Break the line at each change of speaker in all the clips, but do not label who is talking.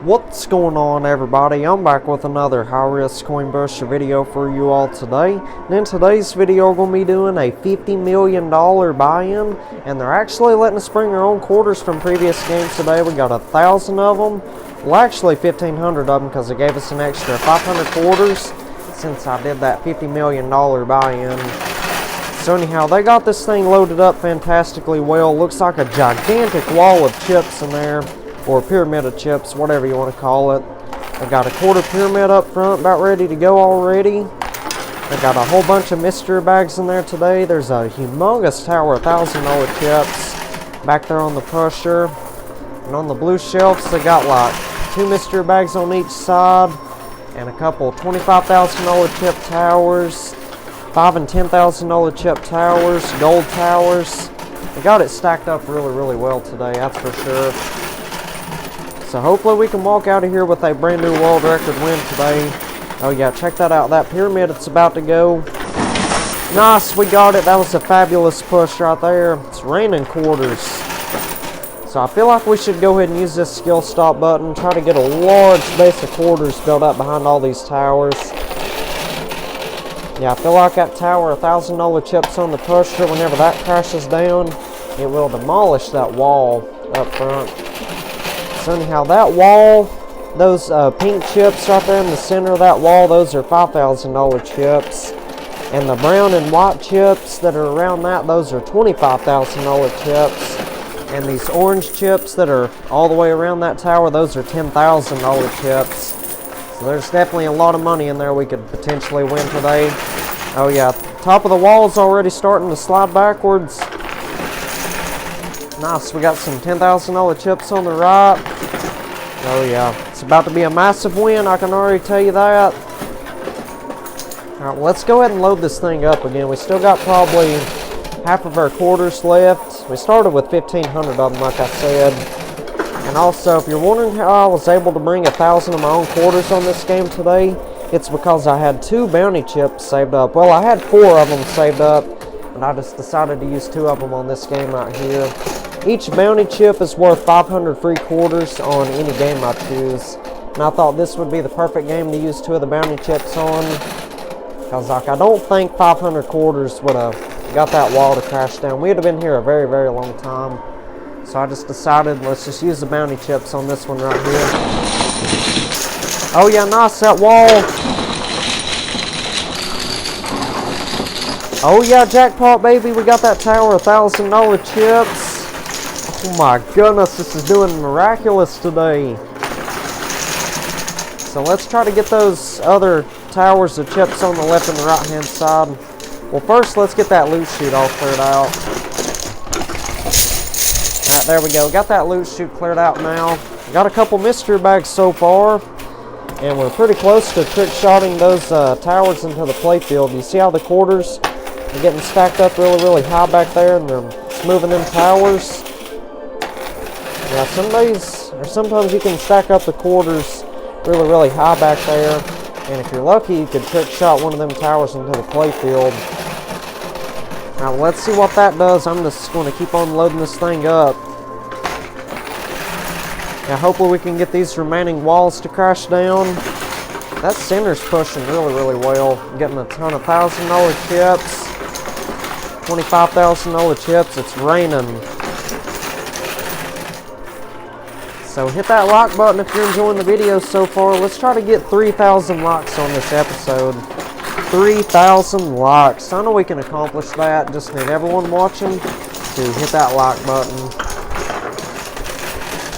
What's going on, everybody? I'm back with another high-risk coin booster video for you all today. And in today's video, we're going to be doing a $50 million buy-in, and they're actually letting us bring our own quarters from previous games today. We got 1,000 of them. Well, actually 1,500 of them, because they gave us an extra 500 quarters since I did that $50 million buy-in. So anyhow, they got this thing loaded up fantastically well. Looks like a gigantic wall of chips in there, or pyramid of chips, whatever you want to call it. They got a quarter pyramid up front, about ready to go already. They got a whole bunch of mystery bags in there today. There's a humongous tower of $1,000 chips back there on the pusher. And on the blue shelves, they got like 2 mystery bags on each side, and a couple $25,000 chip towers, $5,000 and $10,000 chip towers, gold towers. They got it stacked up really well today, that's for sure. So hopefully we can walk out of here with a brand new world record win today. Oh yeah, check that out. That pyramid, it's about to go. Nice, we got it. That was a fabulous push right there. It's raining quarters. So I feel like we should go ahead and use this skill stop button. Try to get a large base of quarters built up behind all these towers. Yeah, I feel like that tower, $1,000 chips on the pusher, whenever that crashes down, it will demolish that wall up front. So anyhow, that wall, those pink chips right there in the center of that wall, those are $5,000 chips. And the brown and white chips that are around that, those are $25,000 chips. And these orange chips that are all the way around that tower, those are $10,000 chips. So there's definitely a lot of money in there we could potentially win today. Oh yeah, top of the wall is already starting to slide backwards. Nice, we got some $10,000 chips on the right. Oh yeah, it's about to be a massive win, I can already tell you that. Alright, well, let's go ahead and load this thing up again. We still got probably half of our quarters left. We started with 1,500 of them, like I said. And also, if you're wondering how I was able to bring 1,000 of my own quarters on this game today, it's because I had 2 bounty chips saved up. Well, I had 4 of them saved up, and I just decided to use 2 of them on this game right here. Each bounty chip is worth 500 free quarters on any game I choose. And I thought this would be the perfect game to use 2 of the bounty chips on. Because like, I don't think 500 quarters would have got that wall to crash down. We would have been here a very long time. So I just decided, let's just use the bounty chips on this one right here. Oh yeah, nice, that wall. Oh yeah, jackpot baby, we got that tower of $1,000 chips. Oh my goodness, this is doing miraculous today. So let's try to get those other towers of chips on the left and the right hand side. Well, first let's get that loot chute all cleared out. Alright, there we go. Got that loot chute cleared out now. Got a couple mystery bags so far. And we're pretty close to trick shotting those towers into the playfield. You see how the quarters are getting stacked up really high back there, and they're moving them towers. Yeah, sometimes you can stack up the quarters really high back there, and if you're lucky, you could trick shot one of them towers into the playfield. Now let's see what that does. I'm just going to keep on loading this thing up. Now hopefully we can get these remaining walls to crash down. That center's pushing really well. I'm getting a ton of $1,000 chips, $25,000 chips. It's raining. So hit that like button if you're enjoying the video so far. Let's try to get 3,000 likes on this episode. 3,000 likes. I know we can accomplish that. Just need everyone watching to hit that like button.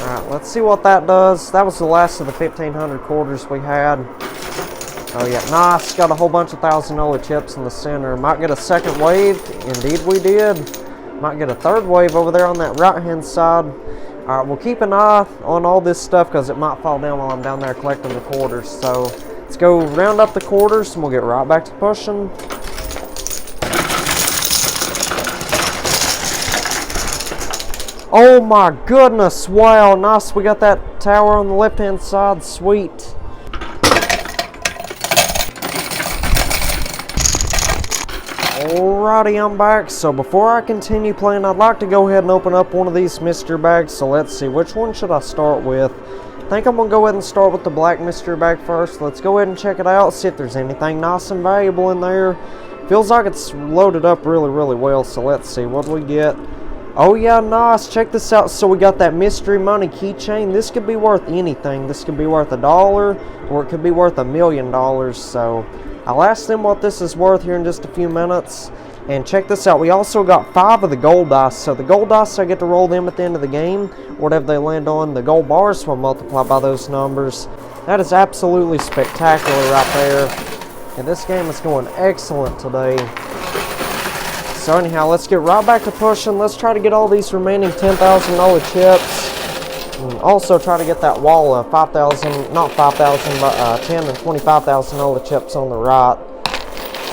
Alright, let's see what that does. That was the last of the 1,500 quarters we had. Oh yeah, nice. Got a whole bunch of $1,000 chips in the center. Might get a second wave. Indeed we did. Might get a third wave over there on that right hand side. Alright, we'll keep an eye on all this stuff because it might fall down while I'm down there collecting the quarters. So let's go round up the quarters and we'll get right back to pushing. Oh my goodness, wow, nice. We got that tower on the left hand side, sweet. Alrighty, I'm back. So before I continue playing, I'd like to go ahead and open up one of these mystery bags. So let's see, which one should I start with? think I'm going to go ahead and start with the black mystery bag first. Let's go ahead and check it out, see if there's anything nice and valuable in there. Feels like it's loaded up really well, so let's see. What do we get? Oh yeah, nice. Check this out. So we got that mystery money keychain. This could be worth anything. This could be worth $1, or it could be worth $1 million. So I'll ask them what this is worth here in just a few minutes. And check this out. We also got 5 of the gold dice. So the gold dice, I get to roll them at the end of the game. Whatever they land on, the gold bars will multiply by those numbers. That is absolutely spectacular right there. And this game is going excellent today. So anyhow, let's get right back to pushing. Let's try to get all these remaining $10,000 chips. And also try to get that wall of 5,000, not 5,000, but 10 and $25,000 chips on the right.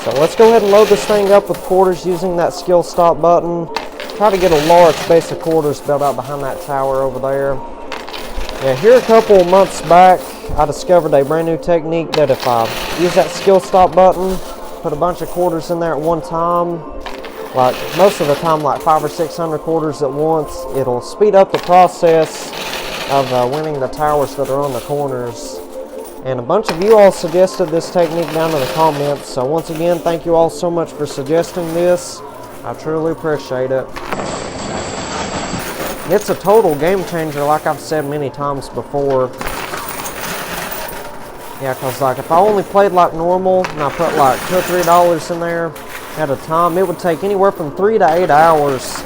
So let's go ahead and load this thing up with quarters using that skill stop button. Try to get a large base of quarters built out behind that tower over there. Yeah, here a couple of months back, I discovered a brand new technique that if I use that skill stop button, put a bunch of quarters in there at one time, like most of the time like 500 or 600 quarters at once, it'll speed up the process of winning the towers that are on the corners. And a bunch of you all suggested this technique down in the comments, so once again, thank you all so much for suggesting this. I truly appreciate it. It's a total game changer, like I've said many times before. Yeah, because like if I only played like normal and I put like $2 or $3 in there at a time, it would take anywhere from 3 to 8 hours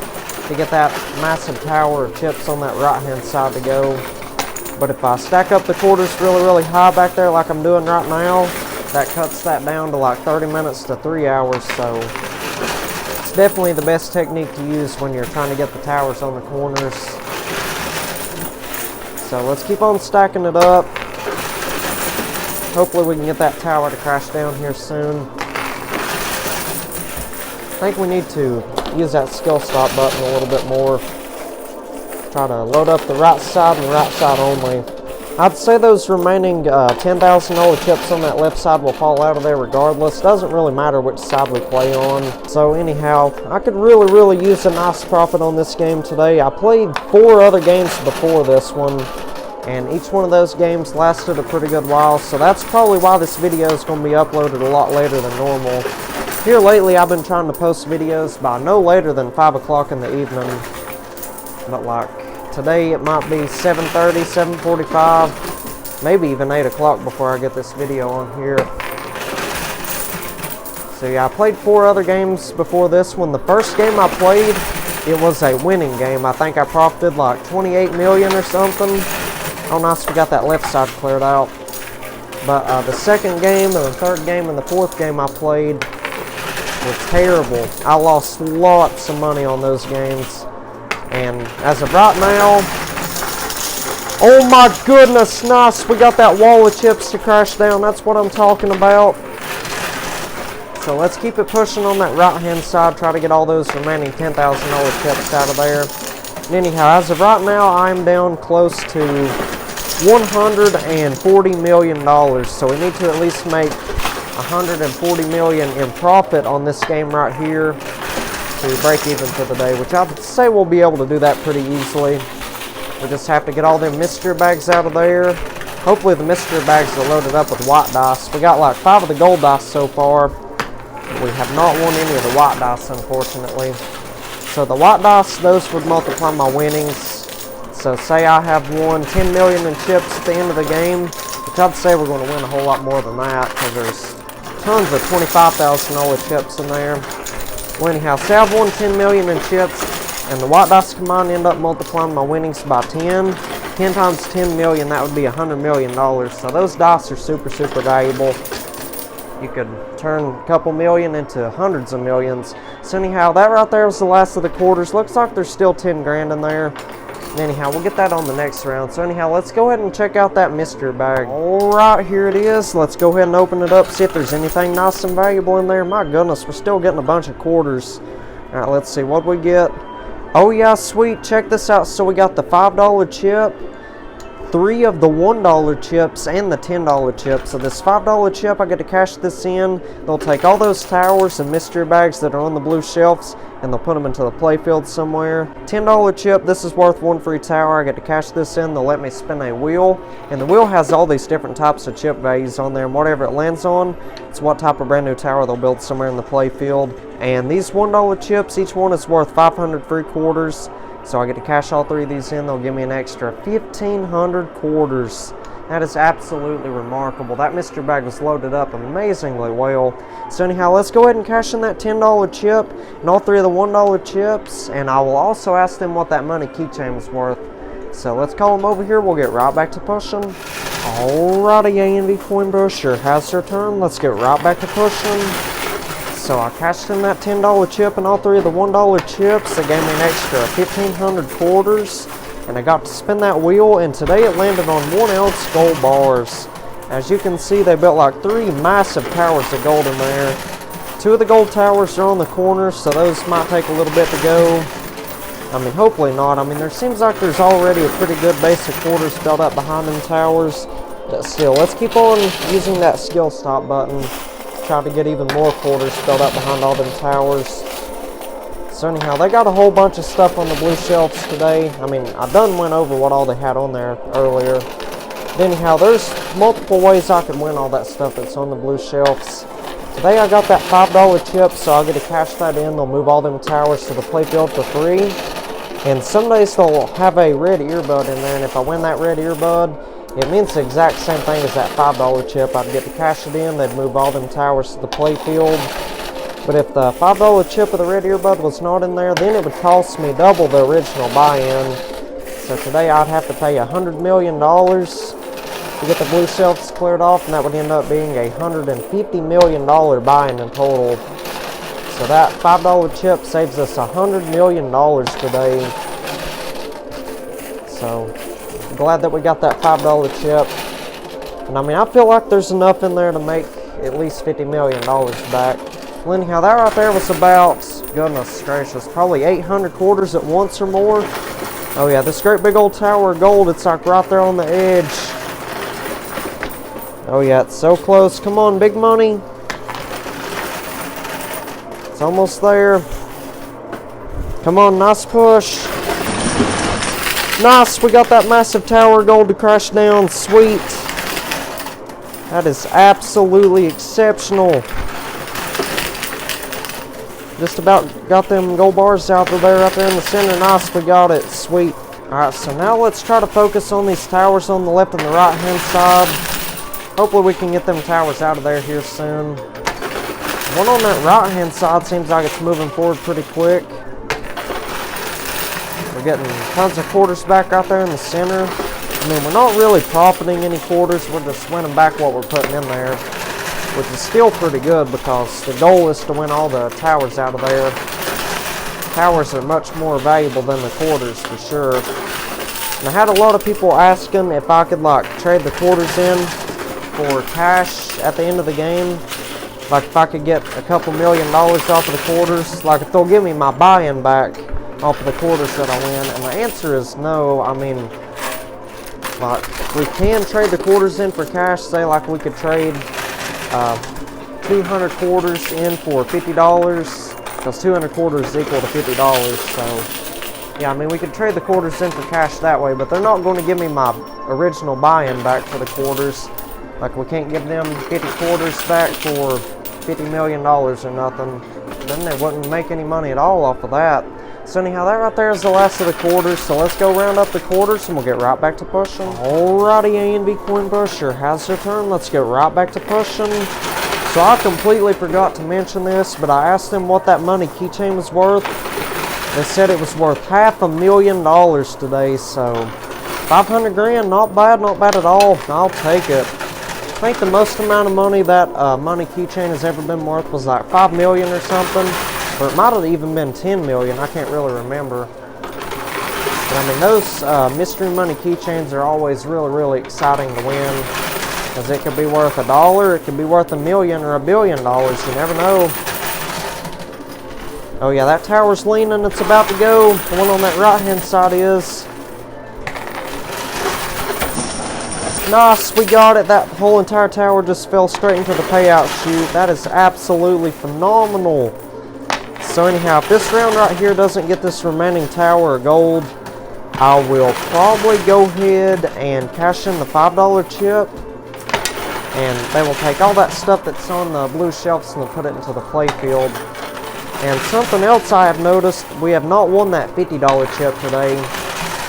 to get that massive tower of chips on that right hand side to go. But if I stack up the quarters really high back there like I'm doing right now, that cuts that down to like 30 minutes to 3 hours. So it's definitely the best technique to use when you're trying to get the towers on the corners. So let's keep on stacking it up. Hopefully we can get that tower to crash down here soon. I think we need to use that skill stop button a little bit more. Try to load up the right side and the right side only. I'd say those remaining $10,000 chips on that left side will fall out of there regardless. Doesn't really matter which side we play on. So anyhow, I could really use a nice profit on this game today. I played 4 other games before this one, and each one of those games lasted a pretty good while, so that's probably why this video is going to be uploaded a lot later than normal. Here lately I've been trying to post videos by no later than 5 o'clock in the evening, but like today it might be 7:30, 7:45, maybe even 8 o'clock before I get this video on here. So yeah, I played 4 other games before this one. The first game I played, it was a winning game. I think I profited like 28 million or something. Oh nice, we got that left side cleared out. But the second game and the third game and the fourth game I played was terrible. I lost lots of money on those games. And as of right now, oh my goodness, nice. We got that wall of chips to crash down. That's what I'm talking about. So let's keep it pushing on that right hand side. Try to get all those remaining $10,000 chips out of there. And anyhow, as of right now, I'm down close to $140 million. So we need to at least make $140 million in profit on this game right here to break even for the day, which I'd say we'll be able to do that pretty easily. We just have to get all them mystery bags out of there. Hopefully the mystery bags are loaded up with white dice. We got like 5 of the gold dice so far. We have not won any of the white dice, unfortunately. So the white dice, those would multiply my winnings. So say I have won 10 million in chips at the end of the game, which I'd say we're going to win a whole lot more than that, because there's tons of $25,000 chips in there. Well anyhow, say I've won 10 million in chips, and the white dice combined end up multiplying my winnings by 10. 10 times 10 million, that would be $100 million. So those dice are super valuable. You could turn a couple million into hundreds of millions. So anyhow, that right there was the last of the quarters. Looks like there's still 10 grand in there. And anyhow, we'll get that on the next round. So anyhow, let's go ahead and check out that mystery bag. Alright, here it is. Let's go ahead and open it up, see if there's anything nice and valuable in there. My goodness, we're still getting a bunch of quarters. Alright, let's see what we get. Oh yeah, sweet. Check this out. So we got the $5 chip. 3 of the $1 chips and the $10 chip. So this $5 chip, I get to cash this in. They'll take all those towers and mystery bags that are on the blue shelves and they'll put them into the playfield somewhere. $10 chip, this is worth 1 free tower. I get to cash this in. They'll let me spin a wheel, and the wheel has all these different types of chip values on there, and whatever it lands on, it's what type of brand new tower they'll build somewhere in the playfield. And these $1 chips, each one is worth 500 free quarters. So I get to cash all 3 of these in. They'll give me an extra 1,500 quarters. That is absolutely remarkable. That mystery bag was loaded up amazingly well. So anyhow, let's go ahead and cash in that $10 chip and all 3 of the $1 chips. And I will also ask them what that money keychain was worth. So let's call them over here. We'll get right back to pushing. Alrighty, 𝗴𝗿𝗲𝗁 sure has their turn. Let's get right back to pushing. So I cashed in that $10 chip and all 3 of the $1 chips. They gave me an extra 1,500 quarters. And I got to spin that wheel, and today it landed on 1 ounce gold bars. As you can see, they built like 3 massive towers of gold in there. 2 of the gold towers are on the corners, so those might take a little bit to go. I mean, hopefully not. I mean, there seems like there's already a pretty good base of quarters built up behind them towers. But still, let's keep on using that skill stop button. Try to get even more quarters built up behind all them towers. So anyhow, they got a whole bunch of stuff on the blue shelves today. I mean, I done went over what all they had on there earlier. But anyhow, there's multiple ways I could win all that stuff that's on the blue shelves. Today I got that $5 chip, so I'll get to cash that in. They'll move all them towers to the playfield for free. And some days they'll have a red earbud in there, and if I win that red earbud, it means the exact same thing as that $5 chip. I'd get to cash it in. They'd move all them towers to the playfield. But if the $5 chip with the red earbud was not in there, then it would cost me double the original buy-in. So today I'd have to pay $100 million to get the blue shelves cleared off, and that would end up being a $150 million buy-in in total. So that $5 chip saves us $100 million today. So I'm glad that we got that $5 chip. And I mean, I feel like there's enough in there to make at least $50 million back. Well, anyhow, that right there was about, goodness gracious, probably 800 quarters at once or more. Oh yeah, this great big old tower of gold, it's like right there on the edge. Oh yeah, it's so close. Come on, big money. It's almost there. Come on, nice push. Nice, we got that massive tower of gold to crash down. Sweet. That is absolutely exceptional. Just about got them gold bars out of there, right there in the center. Nice, we got it. Sweet. Alright, so now let's try to focus on these towers on the left and the right hand side. Hopefully we can get them towers out of there here soon. One on that right hand side seems like it's moving forward pretty quick. We're getting tons of quarters back right there in the center. I mean, we're not really profiting any quarters. We're just winning back what we're putting in there, which is still pretty good because the goal is to win all the towers out of there. Towers are much more valuable than the quarters for sure. And I had a lot of people asking if I could like trade the quarters in for cash at the end of the game. Like if I could get a couple $1 million off of the quarters, like if they'll give me my buy-in back off of the quarters that I win. And the answer is no. I mean, like we can trade the quarters in for cash. Say like we could trade 200 quarters in for $50, because 200 quarters is equal to $50. So yeah, I mean we could trade the quarters in for cash that way, but they're not going to give me my original buy-in back for the quarters. Like we can't give them 50 quarters back for $50 million or nothing. Then they wouldn't make any money at all off of that. So anyhow, that right there is the last of the quarters. So let's go round up the quarters and we'll get right back to pushing. Alrighty, 𝗴𝗿𝗁 sure has their turn. Let's get right back to pushing. So I completely forgot to mention this, but I asked them what that money keychain was worth. They said it was worth $500,000 today. So 500 grand, not bad at all. I'll take it. I think the most amount of money that money keychain has ever been worth was like 5 million or something. Or it might have even been 10 million. I can't really remember. But I mean, those mystery money keychains are always really exciting to win. Because it could be worth $1, it could be worth $1 million or $1 billion. You never know. Oh yeah, that tower's leaning. It's about to go. The one on that right hand side is. Nice, we got it. That whole entire tower just fell straight into the payout chute. That is absolutely phenomenal. So anyhow, if this round right here doesn't get this remaining tower of gold, I will probably go ahead and cash in the $5 chip. And they will take all that stuff that's on the blue shelves and they'll put it into the playfield. And something else I have noticed, we have not won that $50 chip today.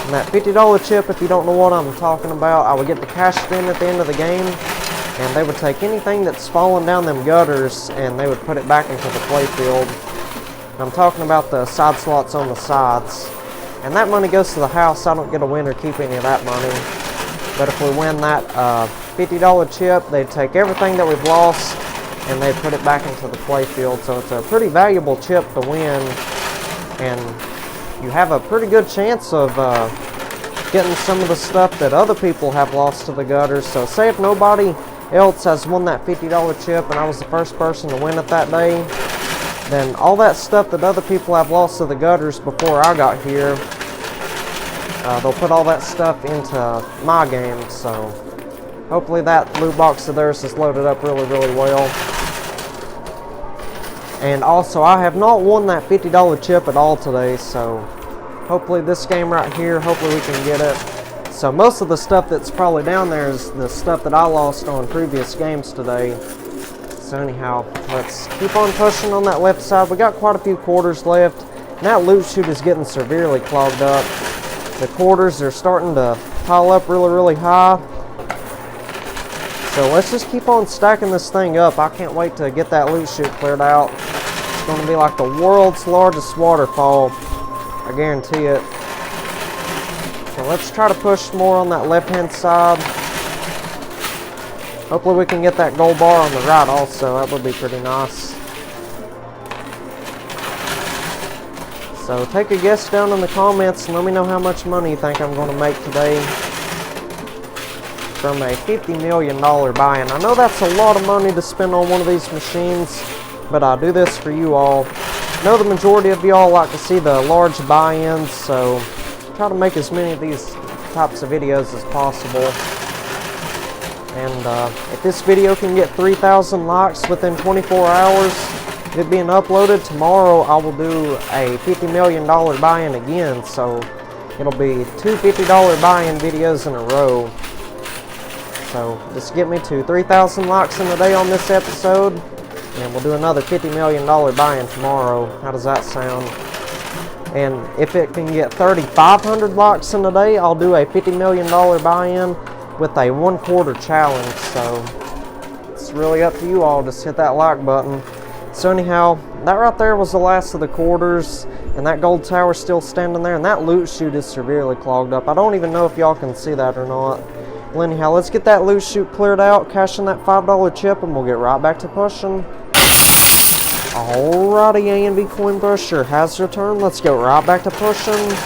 And that $50 chip, if you don't know what I'm talking about, I would get the cash in at the end of the game. And they would take anything that's fallen down them gutters and they would put it back into the playfield. I'm talking about the side slots on the sides. And that money goes to the house. I don't get to win or keep any of that money. But if we win that $50 chip, they'd take everything that we've lost and they'd put it back into the playfield. So it's a pretty valuable chip to win. And you have a pretty good chance of getting some of the stuff that other people have lost to the gutters. So say if nobody else has won that $50 chip and I was the first person to win it that day, then all that stuff that other people have lost to the gutters before I got here, they'll put all that stuff into my game. So hopefully that loot box of theirs is loaded up really, really well. And also, I have not won that $50 chip at all today, so hopefully this game right here, hopefully we can get it. So most of the stuff that's probably down there is the stuff that I lost on previous games today. So anyhow, let's keep on pushing on that left side. We got quite a few quarters left, and that loot chute is getting severely clogged up. The quarters are starting to pile up really, really high. So let's just keep on stacking this thing up. I can't wait to get that loot chute cleared out. It's going to be like the world's largest waterfall. I guarantee it. So let's try to push more on that left-hand side. Hopefully we can get that gold bar on the right also. That would be pretty nice. So take a guess down in the comments and let me know how much money you think I'm going to make today from a $50 million buy-in. I know that's a lot of money to spend on one of these machines, but I do this for you all. I know the majority of y'all like to see the large buy-ins, so try to make as many of these types of videos as possible. And if this video can get 3,000 likes within 24 hours, it being uploaded tomorrow, I will do a $50 million buy-in again. So it'll be two $50 buy-in videos in a row. So just get me to 3,000 likes in a day on this episode, and we'll do another $50 million buy-in tomorrow. How does that sound? And if it can get 3,500 likes in a day, I'll do a $50 million buy-in with a 1/4 challenge. So it's really up to you all. Just hit that like button. So anyhow, that right there was the last of the quarters, and that gold tower still standing there, and that loot chute is severely clogged up. I don't even know if y'all can see that or not. Well, anyhow, let's get that loot chute cleared out, cash in that $5 chip, and we'll get right back to pushing. Alrighty, 𝗴𝗿𝗲 has returned. Let's go right back to pushing.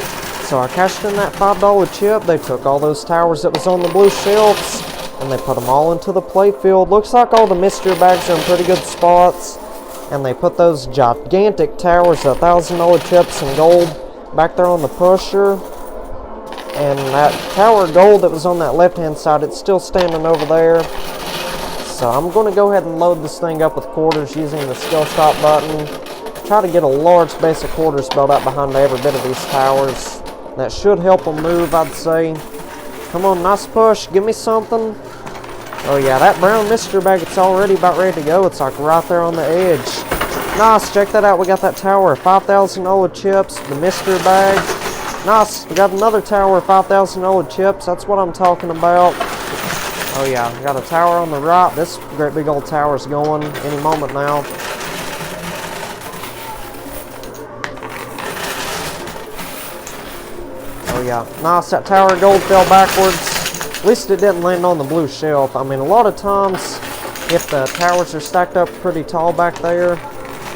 So I cashed in that $5 chip. They took all those towers that was on the blue shelves, and they put them all into the playfield. Looks like all the mystery bags are in pretty good spots. And they put those gigantic towers, $1,000 chips and gold, back there on the pusher. And that tower of gold that was on that left-hand side, it's still standing over there. So I'm going to go ahead and load this thing up with quarters using the skill stop button. Try to get a large base of quarters built up behind every bit of these towers. That should help them move, I'd say. Come on, nice push. Give me something. Oh yeah, that brown mystery bag, it's already about ready to go. It's like right there on the edge. Nice, check that out. We got that tower of $5,000 chips, the mystery bag. Nice, we got another tower of $5,000 chips. That's what I'm talking about. Oh yeah, we got a tower on the right. This great big old tower is going any moment now. Oh yeah, nice, that tower of gold fell backwards. At least it didn't land on the blue shelf. I mean, a lot of times, if the towers are stacked up pretty tall back there,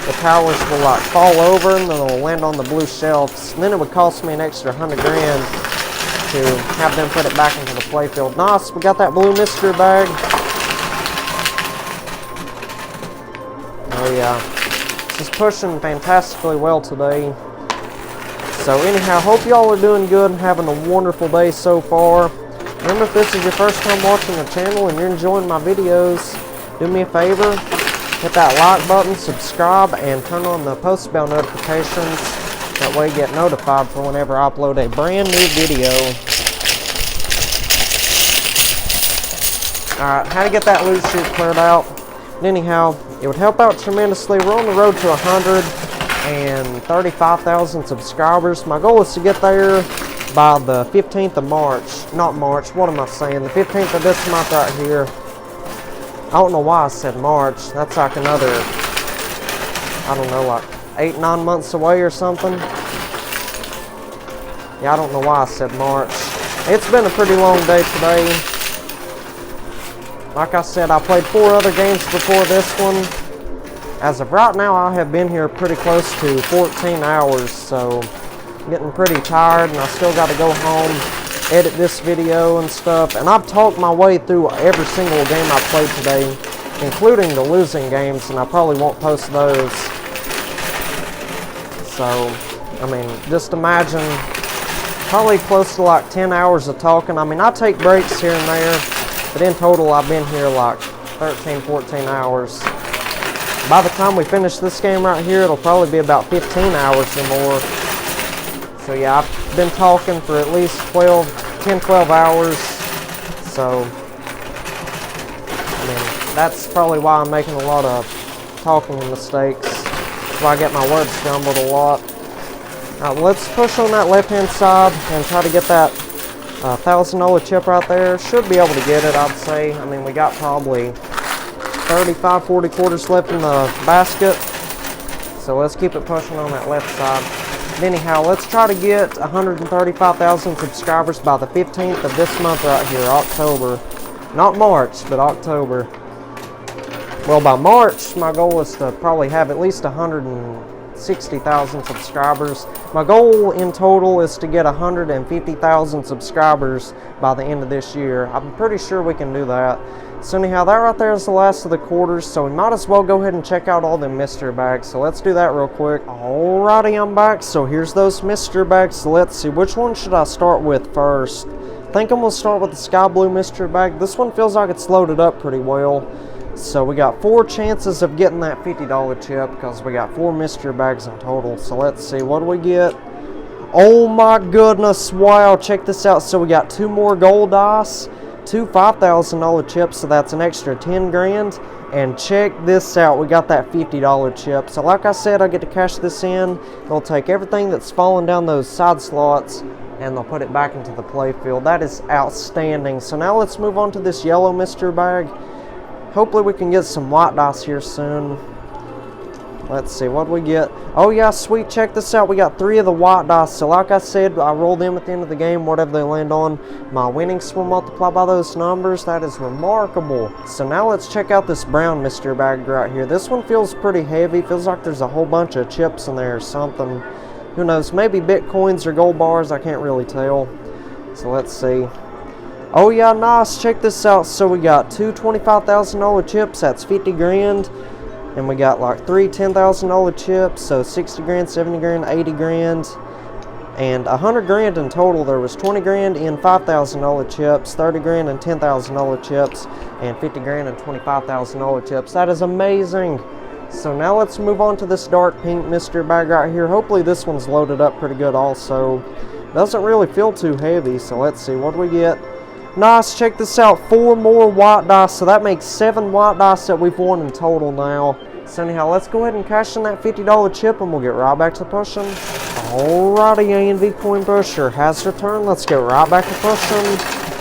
the towers will like fall over and then they'll land on the blue shelves. And then it would cost me an extra $100 grand to have them put it back into the playfield. Nice, we got that blue mystery bag. Oh yeah, this is pushing fantastically well today. So anyhow, hope y'all are doing good and having a wonderful day so far. Remember, if this is your first time watching the channel and you're enjoying my videos, do me a favor, hit that like button, subscribe, and turn on the post bell notifications. That way you get notified for whenever I upload a brand new video. Alright, how to get that loot chute cleared out. And anyhow, it would help out tremendously. We're on the road to 135,000 subscribers. My goal is to get there by the 15th of March. Not March, what am I saying? The 15th of this month right here. I don't know why I said March. That's like another, I don't know, like 8-9 months away or something. Yeah, I don't know why I said March. It's been a pretty long day today. Like I said, I played 4 other games before this one. As of right now, I have been here pretty close to 14 hours, so I'm getting pretty tired, and I still got to go home, edit this video and stuff. And I've talked my way through every single game I played today, including the losing games, and I probably won't post those. So, I mean, just imagine, probably close to like 10 hours of talking. I mean, I take breaks here and there, but in total, I've been here like 13, 14 hours. By the time we finish this game right here, it'll probably be about 15 hours or more. So yeah, I've been talking for at least 10, 12 hours. So, I mean, that's probably why I'm making a lot of talking mistakes. That's why I get my words jumbled a lot. Alright, well, let's push on that left-hand side and try to get that $1,000 chip right there. Should be able to get it, I'd say. I mean, we got probably 35, 40 quarters left in the basket. So let's keep it pushing on that left side. But anyhow, let's try to get 135,000 subscribers by the 15th of this month right here, October. Not March, but October. Well, by March, my goal is to probably have at least 160,000 subscribers. My goal in total is to get 150,000 subscribers by the end of this year. I'm pretty sure we can do that. So anyhow, that right there is the last of the quarters, so we might as well go ahead and check out all the mystery bags. So let's do that real quick. Alrighty, I'm back. So here's those mystery bags. So let's see, which one should I start with first? I think I'm going to start with the sky blue mystery bag. This one feels like it's loaded up pretty well. So we got 4 chances of getting that $50 chip because we got 4 mystery bags in total. So let's see, what do we get? Oh my goodness, wow, check this out. So we got 2 more gold dice, 2 $5,000 chips, so that's an extra 10 grand. And check this out, we got that $50 chip. So like I said, I get to cash this in. They'll take everything that's fallen down those side slots and they'll put it back into the play field. That is outstanding. So now let's move on to this yellow mystery bag. Hopefully we can get some white dice here soon. Let's see, what do we get? Oh yeah, sweet, check this out. We got 3 of the white dice. So like I said, I roll them at the end of the game, whatever they land on. My winnings will multiply by those numbers. That is remarkable. So now let's check out this brown mystery bag right here. This one feels pretty heavy. Feels like there's a whole bunch of chips in there or something. Who knows, maybe bitcoins or gold bars, I can't really tell. So let's see. Oh yeah, nice, check this out. So we got 2 $25,000 chips, that's 50 grand. And we got like 3 $10,000 chips, so 60 grand, 70 grand, 80 grand. And 100 grand in total. There was 20 grand in $5,000 chips, 30 grand in $10,000 chips, and 50 grand in $25,000 chips. That is amazing. So now let's move on to this dark pink mystery bag right here. Hopefully this one's loaded up pretty good also. Doesn't really feel too heavy, so let's see, what do we get? Nice, check this out, 4 more white dice, so that makes 7 white dice that we've won in total now. So anyhow, let's go ahead and cash in that $50 chip and we'll get right back to pushing. Alrighty, ANV Coin Pusher has returned. Let's get right back to pushing.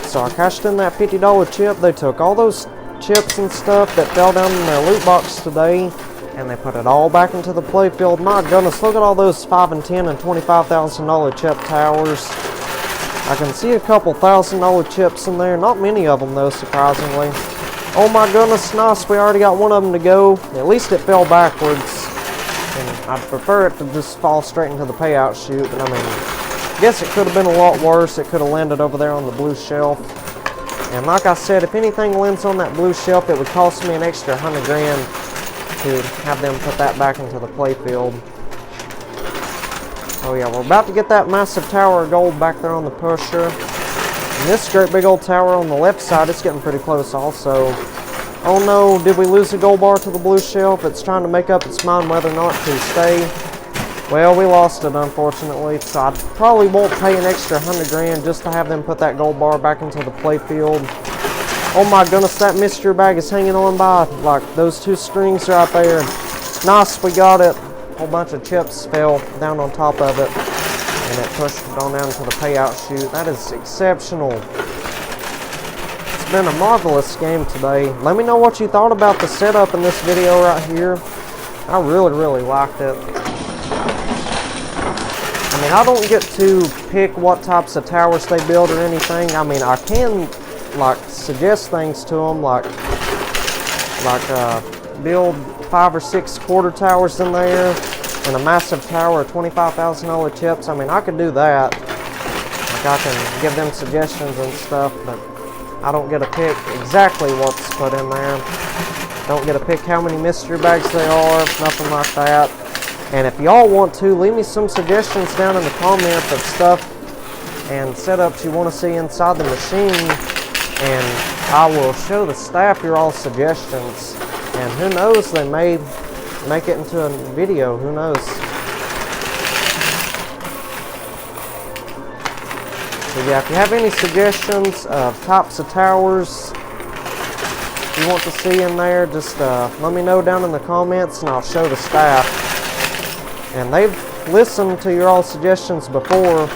So I cashed in that $50 chip. They took all those chips and stuff that fell down in their loot box today and they put it all back into the playfield. My goodness, look at all those $5 and $10 and $25,000 chip towers. I can see a couple $1,000 chips in there. Not many of them though, surprisingly. Oh my goodness, nice. We already got one of them to go. At least it fell backwards. And I'd prefer it to just fall straight into the payout chute. But I mean, I guess it could have been a lot worse. It could have landed over there on the blue shelf. And like I said, if anything lands on that blue shelf, it would cost me an extra 100 grand to have them put that back into the playfield. Oh yeah, we're about to get that massive tower of gold back there on the pusher. And this great big old tower on the left side, it's getting pretty close also. Oh no, did we lose the gold bar to the blue shelf? It's trying to make up its mind whether or not to stay. Well, we lost it, unfortunately, so I probably won't pay an extra 100 grand just to have them put that gold bar back into the play field. Oh my goodness, that mystery bag is hanging on by like those two strings right there. Nice, we got it. A whole bunch of chips fell down on top of it, and it pushed it on down to the payout chute. That is exceptional. It's been a marvelous game today. Let me know what you thought about the setup in this video right here. I really liked it. I mean, I don't get to pick what types of towers they build or anything. I mean, I can like suggest things to them, like build 5 or 6 quarter towers in there and a massive tower of $25,000 chips. I mean, I could do that. Like, I can give them suggestions and stuff, but I don't get to pick exactly what's put in there. Don't get to pick how many mystery bags they are, nothing like that. And if y'all want to, leave me some suggestions down in the comments of stuff and setups you want to see inside the machine, and I will show the staff your all suggestions. And who knows, they may make it into a video, who knows. So yeah, if you have any suggestions of types of towers you want to see in there, just let me know down in the comments and I'll show the staff. And they've listened to your all suggestions before.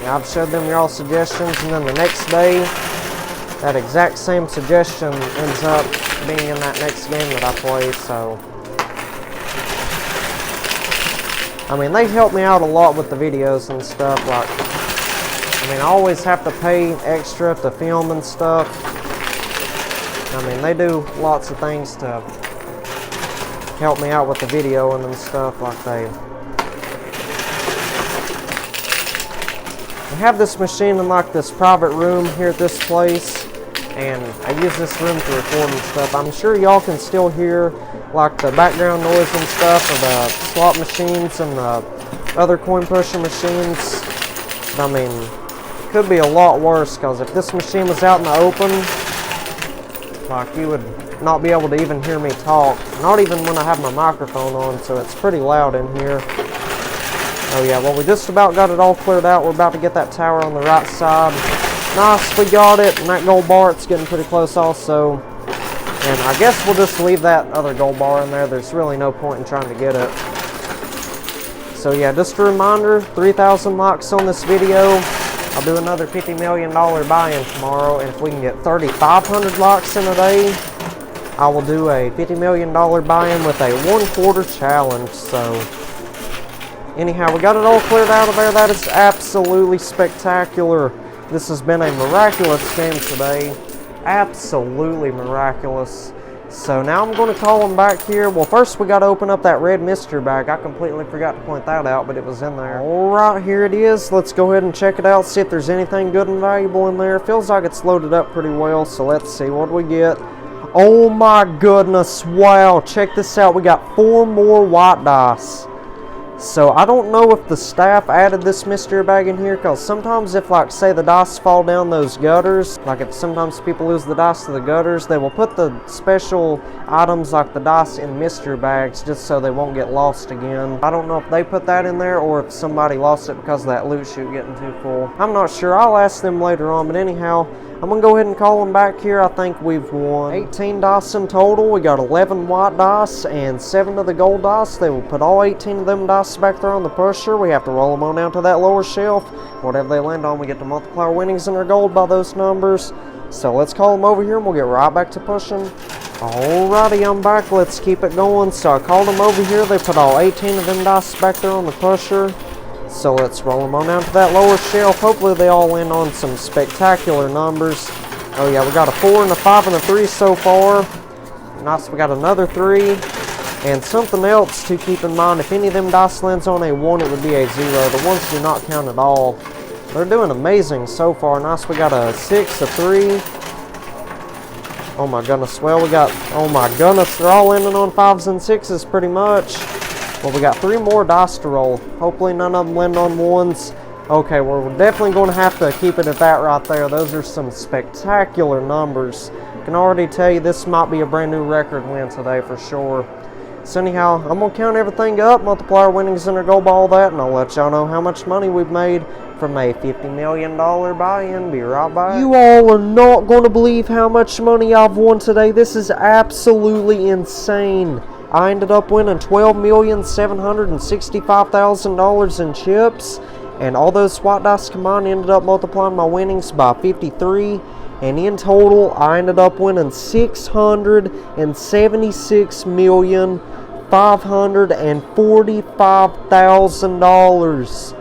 Yeah, I've showed them your all suggestions, and then the next day, that exact same suggestion ends up being in that next game that I play. So, I mean, they help me out a lot with the videos and stuff. Like, I mean, I always have to pay extra to film and stuff. I mean, they do lots of things to help me out with the video and stuff. Like, they have this machine in like this private room here at this place, and I use this room to record and stuff. I'm sure y'all can still hear like the background noise and stuff of the slot machines and the other coin pusher machines. But, I mean, it could be a lot worse, because if this machine was out in the open, like, you would not be able to even hear me talk, not even when I have my microphone on, so it's pretty loud in here. Oh yeah, well, we just about got it all cleared out. We're about to get that tower on the right side. Nice, we got it, and that gold bar, it's getting pretty close also. And I guess we'll just leave that other gold bar in there. There's really no point in trying to get it. So yeah, just a reminder, 3,000 likes on this video. I'll do another $50 million buy-in tomorrow, and if we can get 3,500 likes in a day, I will do a $50 million buy-in with a 1/4 challenge. So, anyhow, we got it all cleared out of there. That is absolutely spectacular. This has been a miraculous game today. Absolutely miraculous. So now I'm going to call them back here. Well, first we got to open up that red mystery bag. I completely forgot to point that out, but it was in there. All right, here it is. Let's go ahead and check it out, see if there's anything good and valuable in there. Feels like it's loaded up pretty well, so let's see. What do we get? Oh my goodness, wow, check this out. We got 4 more white dice. So I don't know if the staff added this mystery bag in here, because sometimes if, like, say the dice fall down those gutters, like if sometimes people lose the dice to the gutters, they will put the special items like the dice in mystery bags just so they won't get lost again. I don't know if they put that in there or if somebody lost it because of that loot chute getting too full. I'm not sure. I'll ask them later on, but anyhow, I'm going to go ahead and call them back here. I think we've won 18 dice in total. We got 11 white dice and 7 of the gold dice. They will put all 18 of them dice back there on the pusher. We have to roll them on down to that lower shelf. Whatever they land on, we get to multiply our winnings and our gold by those numbers. So let's call them over here and we'll get right back to pushing. Alrighty, I'm back. Let's keep it going. So I called them over here. They put all 18 of them dice back there on the pusher. So let's roll them on down to that lower shelf. Hopefully they all land on some spectacular numbers. Oh yeah, we got a 4 and a 5 and a 3 so far. Nice, we got another 3. And something else to keep in mind, if any of them dice lands on a 1, it would be a 0. The ones do not count at all. They're doing amazing so far. Nice, we got a 6, a 3. Oh my goodness, well we got, oh my goodness, they're all landing on 5s and 6s pretty much. Well, we got 3 more dice to roll. Hopefully none of them land on 1s. Okay, well, we're definitely going to have to keep it at that right there. Those are some spectacular numbers. I can already tell you this might be a brand new record win today for sure. So anyhow, I'm going to count everything up, multiply our winnings in our gold by all that, and I'll let y'all know how much money we've made from a $50 million buy-in. Be right back. You all are not going to believe how much money I've won today. This is absolutely insane. I ended up winning $12,765,000 in chips, and all those white dice combined ended up multiplying my winnings by 53. And in total, I ended up winning $676,545,000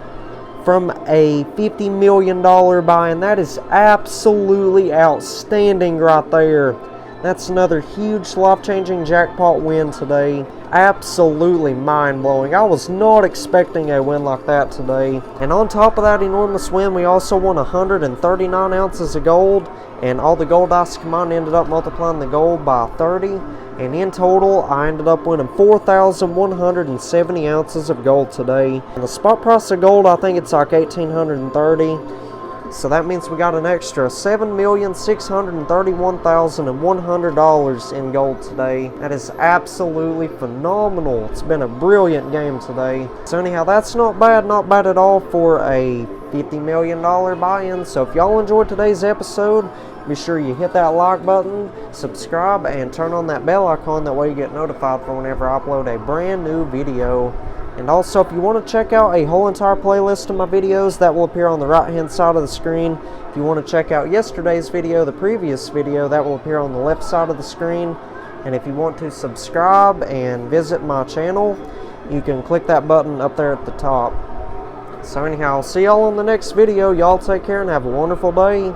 from a $50 million buy-in. That is absolutely outstanding right there. That's another huge life-changing jackpot win today. Absolutely mind-blowing. I was not expecting a win like that today. And on top of that enormous win, we also won 139 ounces of gold. And all the gold dice combined ended up multiplying the gold by 30. And in total, I ended up winning 4,170 ounces of gold today. And the spot price of gold, I think it's like $1,830. So that means we got an extra $7,631,100 in gold today. That is absolutely phenomenal. It's been a brilliant game today. So anyhow, that's not bad at all for a $50 million buy-in. So if y'all enjoyed today's episode, be sure you hit that like button, subscribe, and turn on that bell icon. That way you get notified for whenever I upload a brand new video. And also, if you want to check out a whole entire playlist of my videos, that will appear on the right hand side of the screen. If you want to check out yesterday's video, the previous video, that will appear on the left side of the screen. And if you want to subscribe and visit my channel, you can click that button up there at the top. So anyhow, I'll see y'all on the next video. Y'all take care and have a wonderful day.